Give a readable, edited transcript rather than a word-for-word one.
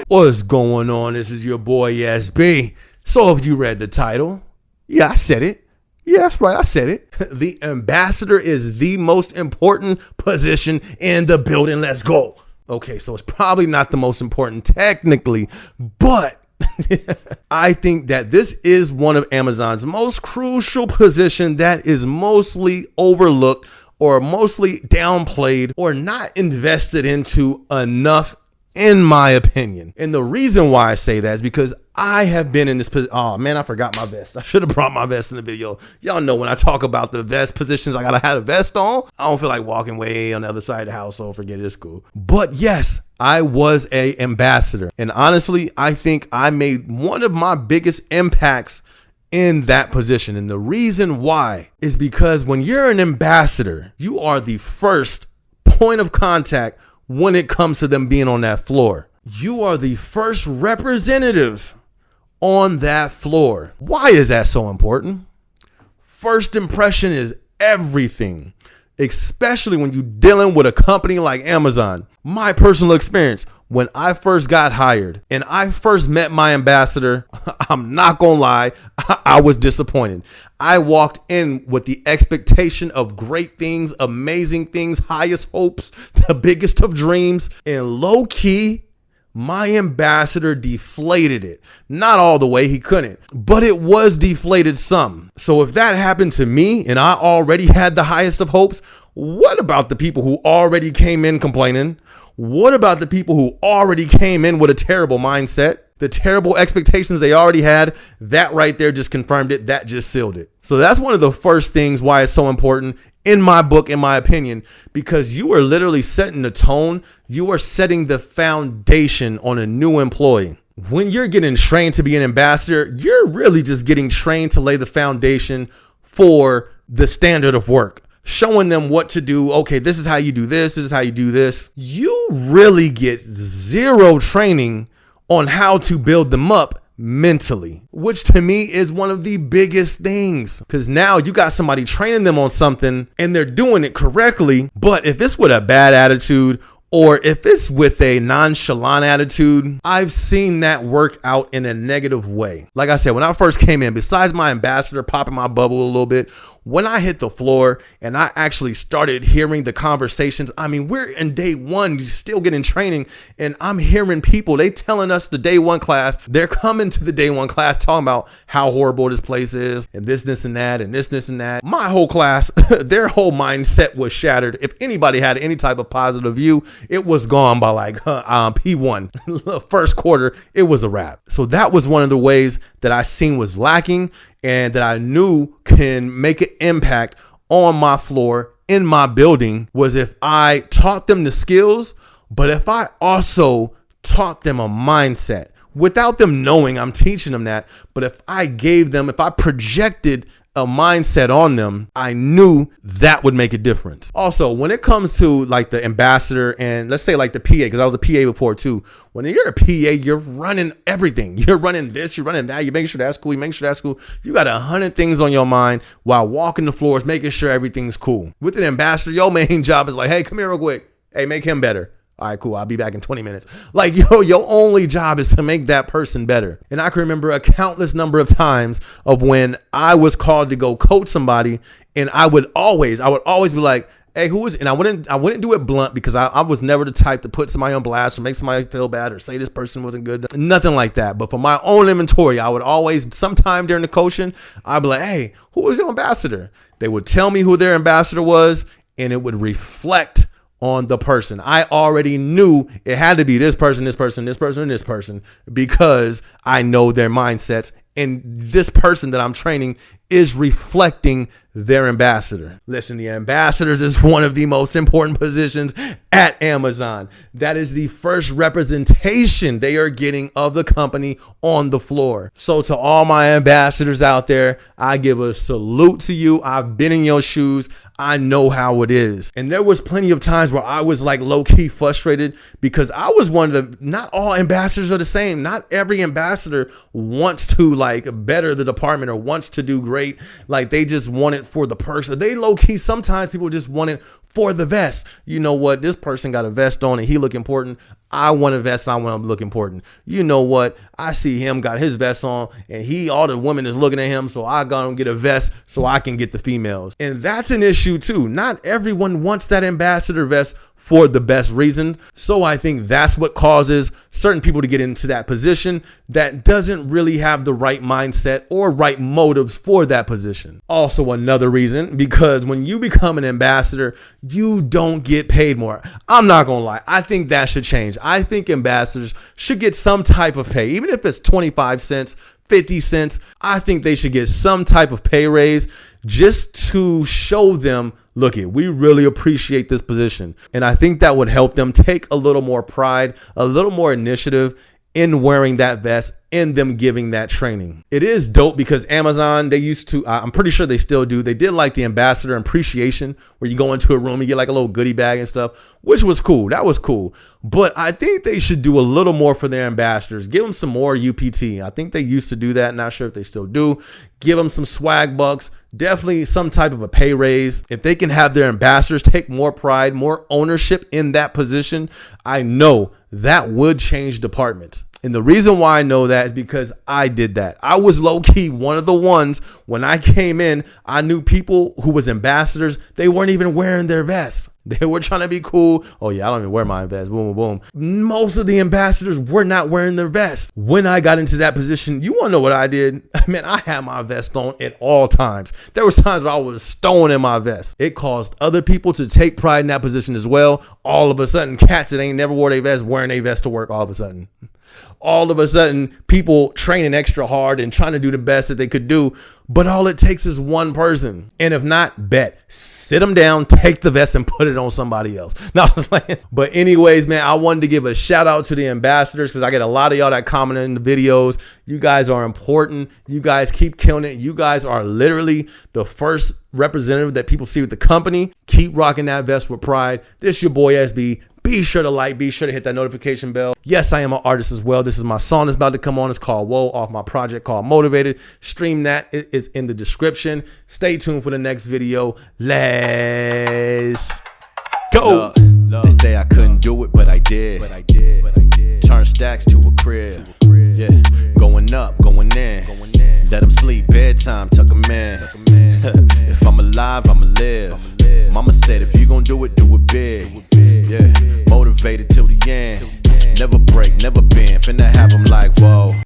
What's going on? This is your boy SB. So if you read the title, yeah, I said it. Yeah, that's right. I said it. The ambassador is the most important position in the building. Let's go. Okay, so it's probably not the most important technically, but I think that this is one of Amazon's most crucial position that is mostly overlooked or mostly downplayed or not invested into enough, in my opinion. And the reason why I say that is because I have been in this position. Oh man, I forgot my vest. I should have brought my vest in the video. Y'all know when I talk about the vest positions, I gotta have a vest on. I don't feel like walking way on the other side of the house, so forget it, it's cool. But yes, I was an ambassador. And honestly, I think I made one of my biggest impacts in that position. And the reason why is because when you're an ambassador, you are the first point of contact when it comes to them being on that floor. You are the first representative on that floor. Why is that so important? First impression is everything, especially when you're dealing with a company like Amazon. My personal experience, when I first got hired and I first met my ambassador, I'm not gonna lie, I was disappointed. I walked in with the expectation of great things, amazing things, highest hopes, the biggest of dreams, and low key, my ambassador deflated it. Not all the way, he couldn't, but it was deflated some. So if that happened to me and I already had the highest of hopes, what about the people who already came in complaining? What about the people who already came in with a terrible mindset? The terrible expectations they already had? That right there just confirmed it. That just sealed it. So that's one of the first things why it's so important in my book, in my opinion, because you are literally setting the tone. You are setting the foundation on a new employee. When you're getting trained to be an ambassador, you're really just getting trained to lay the foundation for the standard of work. Showing them what to do. Okay, this is how you do this. This is how you do this. You really get zero training on how to build them up mentally, which to me is one of the biggest things, because now you got somebody training them on something and they're doing it correctly. But if it's with a bad attitude or if it's with a nonchalant attitude, I've seen that work out in a negative way. Like I said, when I first came in, besides my ambassador popping my bubble a little bit, when I hit the floor and I actually started hearing the conversations, I mean, we're in day one, you're still getting training, and I'm hearing people, they telling us the day one class, they're coming to the day one class talking about how horrible this place is and this and that and this and that. My whole class, their whole mindset was shattered. If anybody had any type of positive view, it was gone by like P1. First quarter, it was a wrap. So that was one of the ways that I seen was lacking and that I knew can make an impact on my floor, in my building, was if I taught them the skills, but if I also taught them a mindset without them knowing I'm teaching them that. But if I projected a mindset on them, I knew that would make a difference. Also, when it comes to like the ambassador and let's say like the PA, because I was a PA before too. When you're a PA, you're running everything. You're running this, you're running that. You make sure that's cool. You make sure that's cool. You got 100 things on your mind while walking the floors, making sure everything's cool. With an ambassador, your main job is like, hey, come here real quick. Hey, make him better. All right, cool. I'll be back in 20 minutes. Like, your only job is to make that person better. And I can remember a countless number of times of when I was called to go coach somebody, and I would always be like, hey, who is it? And I wouldn't do it blunt, because I was never the type to put somebody on blast or make somebody feel bad or say this person wasn't good. Nothing like that. But for my own inventory, I would always, sometime during the coaching, I'd be like, hey, who is your ambassador? They would tell me who their ambassador was, and it would reflect on the person. I already knew it had to be this person, this person, this person, and this person, because I know their mindsets, and this person that I'm training is reflecting their ambassador. Listen, the ambassadors is one of the most important positions at Amazon. That is the first representation they are getting of the company on the floor. So to all my ambassadors out there, I give a salute to you. I've been in your shoes. I know how it is. And there was plenty of times where I was like low-key frustrated, because I was one of the, not all ambassadors are the same. Not every ambassador wants to like better the department or wants to do great. Like they just want it for the person. They low key, sometimes people just want it for the vest. You know what? This person got a vest on and he look important. I want a vest. I want him to look important. You know what? I see him got his vest on and all the women is looking at him. So I got him get a vest so I can get the females. And that's an issue too. Not everyone wants that ambassador vest for the best reason. So I think that's what causes certain people to get into that position that doesn't really have the right mindset or right motives for that position. Also another reason, because when you become an ambassador, you don't get paid more. I'm not gonna lie. I think that should change. I think ambassadors should get some type of pay, even if it's 25 cents, 50 cents. I think they should get some type of pay raise just to show them, look it, we really appreciate this position. And I think that would help them take a little more pride, a little more initiative in wearing that vest, in them giving that training. It is dope because Amazon, they used to, I'm pretty sure they still do, they did like the ambassador appreciation where you go into a room, you get like a little goodie bag and stuff, which was cool. That was cool. But I think they should do a little more for their ambassadors. Give them some more UPT. I think they used to do that. Not sure if they still do. Give them some swag bucks. Definitely some type of a pay raise. If they can have their ambassadors take more pride, more ownership in that position, I know that would change departments. And the reason why I know that is because I did that. I was low-key one of the ones when I came in, I knew people who was ambassadors, they weren't even wearing their vests. They were trying to be cool. Oh yeah, I don't even wear my vest. Boom, boom, boom. Most of the ambassadors were not wearing their vests. When I got into that position, you want to know what I did? Man, I had my vest on at all times. There were times where I was stowing in my vest. It caused other people to take pride in that position as well. All of a sudden, cats that ain't never wore their vest wearing their vest to work all of a sudden. All of a sudden, people training extra hard and trying to do the best that they could do. But all it takes is one person. And if not, bet. Sit them down, take the vest and put it on somebody else. No, I was playing. But anyways, man, I wanted to give a shout out to the ambassadors because I get a lot of y'all that comment in the videos. You guys are important. You guys keep killing it. You guys are literally the first representative that people see with the company. Keep rocking that vest with pride. This your boy SB. Be sure to like, be sure to hit that notification bell. Yes, I am an artist as well. This is my song that's about to come on. It's called Whoa, off my project called Motivated. Stream that. It is in the description. Stay tuned for the next video. Let's go. They say I couldn't do it, but I did. Turn stacks to a crib. Yeah, going up, going in. Let them sleep, bedtime, tuck them in. If I'm alive, I'ma live. Mama said if you gon' do it big. Yeah, motivated till the end. Never break, never bend. Finna have them like, whoa.